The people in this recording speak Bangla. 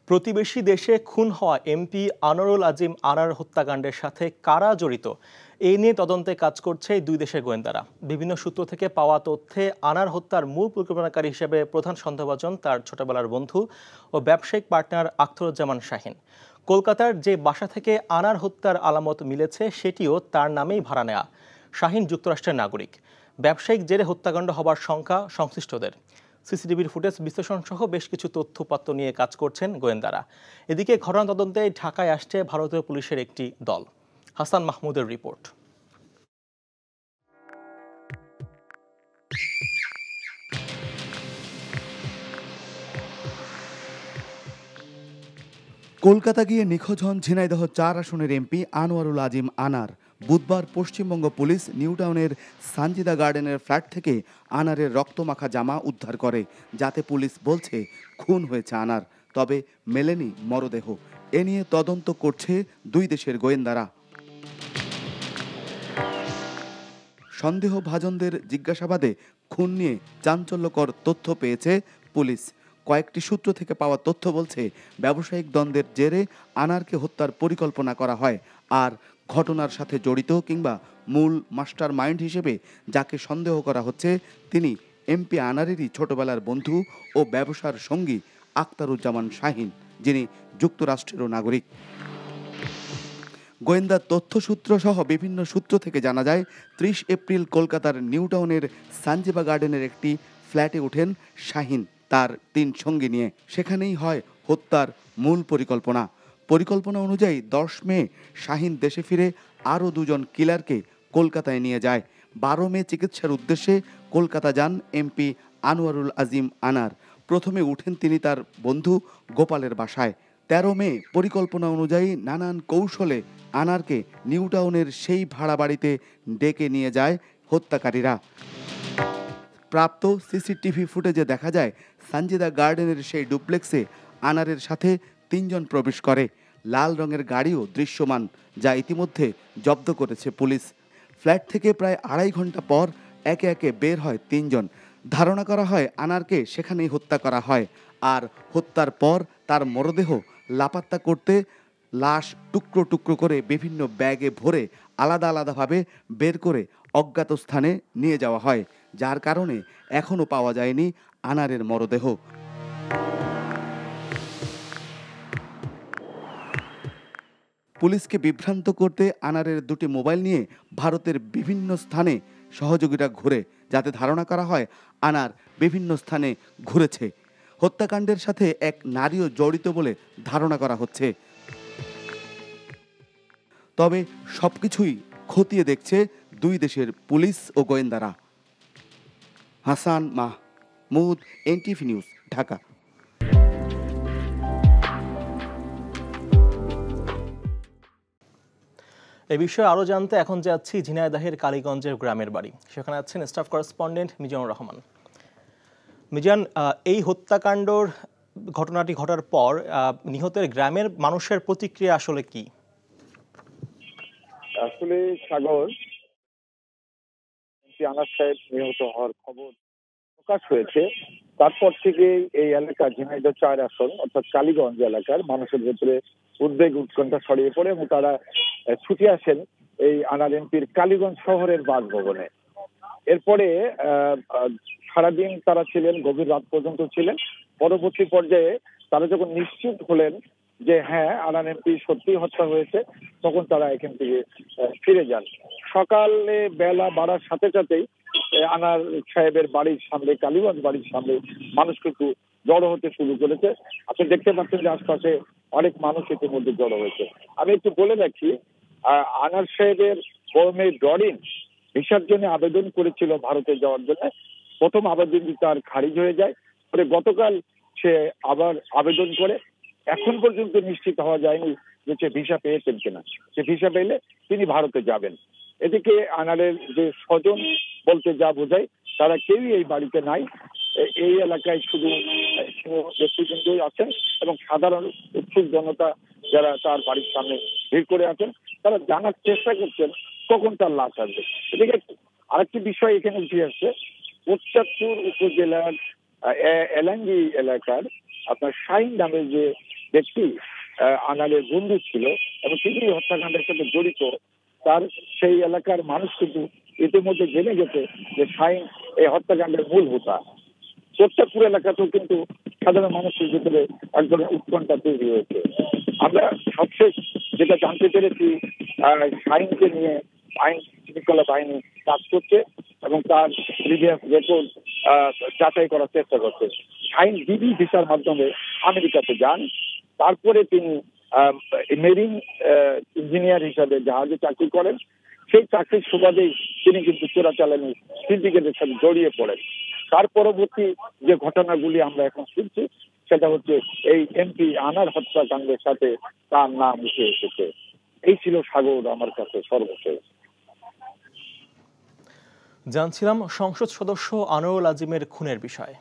প্রতিবেশী দেশে খুন হওয়া এমপি আনোয়ারুল আজিম আনার হত্যাকাণ্ডের সাথে কারা জড়িত এই নিয়ে তদন্তে কাজ করছে দুই দেশের গোয়েন্দারা। বিভিন্ন সূত্র থেকে পাওয়া তথ্যে আনার হত্যার মূল পরিকল্পনাকারী হিসেবে প্রধান সন্দেহভাজন তার ছোটবেলার বন্ধু ও ব্যবসায়িক পার্টনার আখতারুজ্জামান শাহীন। কলকাতার যে বাসা থেকে আনার হত্যার আলামত মিলেছে সেটিও তার নামেই ভাড়া নেওয়া। শাহীন যুক্তরাষ্ট্রের নাগরিক। ব্যবসায়িক জেরে হত্যাকাণ্ড হবার শঙ্কা সংশ্লিষ্টদের। সিসিটিভির ফুটেজ বিশ্লেষণ সহ বেশ কিছু তথ্যপত্র নিয়ে কাজ করছেন গোয়েন্দারা। এদিকে ঘটনা তদন্তে ঢাকায় আসছে ভারতীয় পুলিশের একটি দল। হাসান মাহমুদের রিপোর্ট। কলকাতা গিয়ে নিখোঁজ হন ঝিনাইদহ 4 আসনের এমপি আনোয়ারুল আজিম আনার। বুধবার পশ্চিমবঙ্গ পুলিশ নিউটাউনের সানজিদা গার্ডেনের ফ্ল্যাট থেকে আনারের রক্তমাখা জামা উদ্ধার করে, যাতে পুলিশ বলছে খুন হয়েছে আনার, তবে মেলেনি মরদেহ। এ নিয়ে তদন্ত করছে দুই দেশের গোয়েন্দারা। সন্দেহভাজনদের জিজ্ঞাসাবাদে খুন নিয়ে চাঞ্চল্যকর তথ্য পেয়েছে পুলিশ। কয়েকটি সূত্র থেকে পাওয়া তথ্য বলছে ব্যবসায়িক দ্বন্দ্বের জেরে আনারকে হত্যার পরিকল্পনা করা হয়, আর ঘটনার সাথে জড়িত কিংবা মূল মাস্টার মাইন্ড হিসেবে যাকে সন্দেহ করা হচ্ছে তিনি এমপি আনারেরই ছোটবেলার বন্ধু ও ব্যবসার সঙ্গী আখতারুজ্জামান শাহীন, যিনি যুক্তরাষ্ট্রেরও নাগরিক। গোয়েন্দা তথ্যসূত্র সহ বিভিন্ন সূত্র থেকে জানা যায় 30 এপ্রিল কলকাতার নিউটাউনের সানজিদা গার্ডেনের একটি ফ্ল্যাটে ওঠেন শাহীন তার 3 সঙ্গী নিয়ে। সেখানেই হয় হত্যার মূল পরিকল্পনা অনুযায়ী 10 মে শাহীন দেশে ফিরে আরও 2 জন কিলারকে কলকাতায় নিয়ে যায়। 12 মে চিকিৎসার উদ্দেশ্যে কলকাতা যান এমপি আনোয়ারুল আজিম আনার। প্রথমে উঠেন তিনি তার বন্ধু গোপালের বাসায়। 13 মে পরিকল্পনা অনুযায়ী নানান কৌশলে আনারকে নিউটাউনের সেই ভাড়া বাড়িতে ডেকে নিয়ে যায় হত্যাকারীরা। প্রাপ্ত সিসিটিভি ফুটেজে দেখা যায় সানজিদা গার্ডেনের সেই ডুপ্লেক্সে আনারের সাথে 3 জন প্রবেশ করে। লাল রঙের গাড়িও দৃশ্যমান, যা ইতিমধ্যে জব্দ করেছে পুলিশ। ফ্ল্যাট থেকে প্রায় 2.5 ঘন্টা পর একে একে বের হয় 3 জন। ধারণা করা হয় আনারকে সেখানেই হত্যা করা হয়, আর হত্যার পর তার মরদেহ লাপাত্তা করতে লাশ টুকরো টুকরো করে বিভিন্ন ব্যাগে ভরে আলাদা আলাদাভাবে বের করে অজ্ঞাত স্থানে নিয়ে যাওয়া হয়, যার কারণে এখনও পাওয়া যায়নি আনারের মরদেহ। পুলিশকে বিভ্রান্ত করতে আনারের 2টি মোবাইল নিয়ে ভারতের বিভিন্ন স্থানে সহযোগীরা ঘুরে, যাতে ধারণা করা হয় আনার বিভিন্ন স্থানে ঘুরেছে। হত্যাকাণ্ডের সাথে এক নারীও জড়িত বলে ধারণা করা হচ্ছে। তবে সবকিছুই খতিয়ে দেখছে দুই দেশের পুলিশ ও গোয়েন্দারা। Hasan Mahmud, NTV news, Dhaka. এ বিষয়ে আরও জানতে এখন যাচ্ছি ঝিনাইদহের কালীগঞ্জের গ্রামের বাড়ি। সেখানে আছেন স্টাফ করেসপন্ডেন্ট মিজানুর রহমান। মিজান, এই হত্যাকাণ্ডর ঘটনাটি ঘটার পর নিহতের গ্রামের মানুষের প্রতিক্রিয়া আসলে কি? আসলে সাগর, আনার সাহেব নিহত হওয়ার খবর প্রকাশ হয়েছে, তারপর থেকে এই এলাকা ঝিনাইদহ 4 আসন অর্থাৎ কালীগঞ্জ এলাকার মানুষের ভেতরে উদ্বেগ উৎকণ্ঠা ছড়িয়ে পড়ে এবং তারা ছুটে আসেন এই আনার এমপির কালীগঞ্জ শহরের বাসভবনে। এরপরে সারাদিন তারা ছিলেন, গভীর রাত পর্যন্ত ছিলেন। পরবর্তী পর্যায়ে তারা যখন নিশ্চিত হলেন যে হ্যাঁ আনার এমপি সত্যি হত্যা হয়েছে, তখন তারা এখান থেকে ফিরে যান। সকালে বেলা বাড়ার সাথে সাথেই আনার সাহেবের বাড়ির সামনে, কালীগঞ্জ বাড়ির সামনে মানুষ কিন্তু জড়ো হতে শুরু করেছে। আপনি দেখতে পাচ্ছেন যে আশপাশে অনেক মানুষ ইতিমধ্যে জড়ো হয়েছে। আমি একটু বলে রাখি, আনার সাহেবের বড় মেয়ে ডরিন ভিসার জন্য আবেদন করেছিল ভারতে যাওয়ার জন্য। প্রথম আবেদনটি তার খারিজ হয়ে যায়, পরে গতকাল সে আবার আবেদন করে। এখন পর্যন্ত নিশ্চিত হওয়া যায়নি যে সে ভিসা পেয়েছেন কিনা। সে ভিসা পেলে তিনি ভারতে যাবেন। এদিকে আনারের যে স্বজন বলতে যা বোঝায় তারা কেউই এই বাড়িতে নাই। এই এলাকায় শুধু ব্যক্তিবৃন্দই আছেন এবং সাধারণ উৎসুক জনতা যারা তার বাড়ির সামনে ভিড় করে আছেন, তারা জানার চেষ্টা করছেন কখন তার লাশ আসবে। এদিকে আরেকটি বিষয় এখানে উঠে আসছে, কোটচাঁদপুর উপজেলার এলাঙ্গি এলাকার আপনার শাহীন নামে যে ব্যক্তি আনারের বন্ধু ছিল এবং তিনি হত্যাকাণ্ডের সাথে জড়িত, তার সেই এলাকার মানুষ কিন্তু ইতিমধ্যে জেনে গেছে যে শাহীন এই হত্যাকাণ্ডের মূল হোতা। প্রত্যেকপুর এলাকাতেও কিন্তু সাধারণ মানুষের ভিতরে এক ধরনের উৎকণ্ঠা তৈরি হয়েছে। আমরা সবশেষ যেটা জানতে পেরেছি, শাহীনকে নিয়ে আইন শৃঙ্খলা বাহিনী কাজ করছে এবং তার প্রিভিয়াস রেকর্ড যাচাই করার চেষ্টা করছে। শাহীন ডিবি ভিসার মাধ্যমে আমেরিকাতে যান, তারপরে তিনি মেরিন ইঞ্জিনিয়ার হিসাবে জাহাজে চাকরি করেন। সেই চাকরির সুবাদেই তিনি কিন্তু চোরাচালানি সিন্ডিকেটের সাথে জড়িয়ে পড়েন। তার পরবর্তী যে ঘটনাগুলি আমরা এখন শুনছি সেটা হচ্ছে এই এমপি আনার হত্যাকাণ্ডের সাথে তার নাম উঠে এসেছে। এই ছিল সাগর আমার কাছে সর্বশেষ। জানছিলাম সংসদ সদস্য আনোয়ারুল আজিমের খুনের বিষয়ে।